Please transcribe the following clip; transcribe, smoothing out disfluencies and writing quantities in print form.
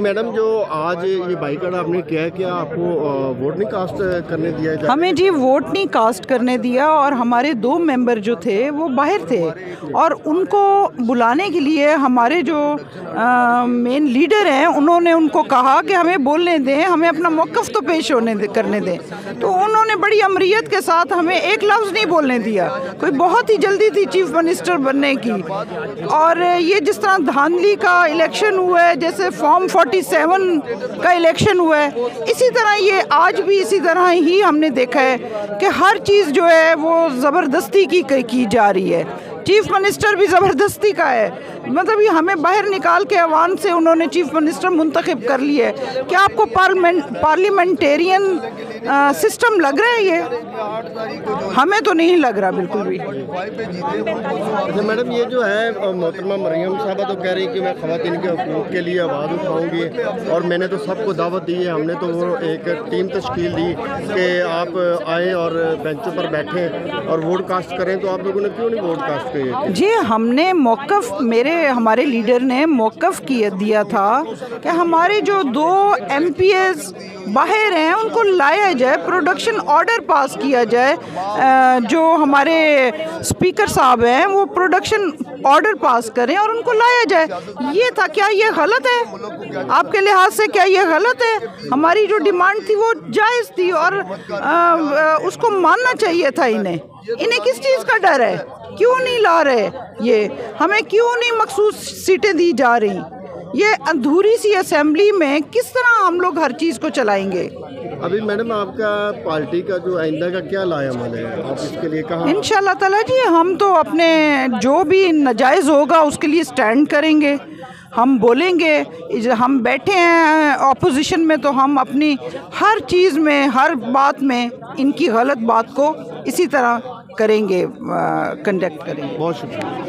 Madam, जो आज ये बाइकआउट आपने किया है, क्या आपको वोट नहीं कास्ट करने दिया है? हमें जी वोट नहीं कास्ट करने दिया, और हमारे 2 मेंबर जो थे वो बाहर थे, और उनको बुलाने के लिए हमारे जो मेन लीडर हैं उन्होंने उनको कहा कि हमें बोलने दें, हमें अपना मौक़िफ़ तो पेश करने दें। तो उन्होंने बड़ी अमरियत के साथ हमें एक लफ्ज़ नहीं बोलने दिया। कोई बहुत ही जल्दी थी चीफ मिनिस्टर बनने की, और ये जिस तरह धांधली का इलेक्शन हुआ है, जैसे फॉर्म 47 का इलेक्शन हुआ है, इसी तरह ये आज भी इसी तरह ही हमने देखा है कि हर चीज़ जो है वो ज़बरदस्ती की जा रही है। चीफ मिनिस्टर भी ज़बरदस्ती का है, मतलब ये हमें बाहर निकाल के अवाम से उन्होंने चीफ मिनिस्टर मुंतखब कर लिया है। क्या आपको पार्लियामेंटेरियन सिस्टम लग रहा है? ये हमें तो नहीं लग रहा बिल्कुल भी। अच्छा मैडम, ये जो है मोहतरमा मरियम साहबा तो कह रही कि मैं ख़वातीन के हकूक़ के लिए आवाज़ उठाऊँगी, और मैंने तो सबको दावत दी है। हमने तो वो एक टीम तश्कील दी कि आप आएँ और बेंचों पर बैठें और वोट कास्ट करें, तो आप लोगों ने क्यों नहीं वोट कास्ट किए? जी, हमने मौक़िफ़, हमारे लीडर ने मौक़िफ़ दिया था कि हमारे जो 2 MPs बाहर हैं उनको लाया जाए, प्रोडक्शन ऑर्डर पास किया जाए। जो हमारे स्पीकर साहब हैं वो प्रोडक्शन ऑर्डर पास करें और उनको लाया जाए। ये था। क्या ये गलत है आपके लिहाज से? क्या ये गलत है? हमारी जो डिमांड थी वो जायज़ थी, और उसको मानना चाहिए था। इन्हें किस चीज़ का डर है? क्यों नहीं ला रहे? ये हमें क्यों नहीं मखसूस सीटें दी जा रही? ये अधूरी सी असेंबली में किस तरह हम लोग हर चीज़ को चलाएंगे? अभी मैडम, आपका पार्टी का जो आइंदा का क्या लाएअमल है, आप इसके लिए कहाँ? इंशाल्लाह ताला जी, हम तो अपने जो भी नाजायज़ होगा उसके लिए स्टैंड करेंगे, हम बोलेंगे। हम बैठे हैं ऑपोजिशन में, तो हम अपनी हर चीज़ में, हर बात में इनकी गलत बात को इसी तरह करेंगे, कंडक्ट करेंगे। बहुत शुक्रिया।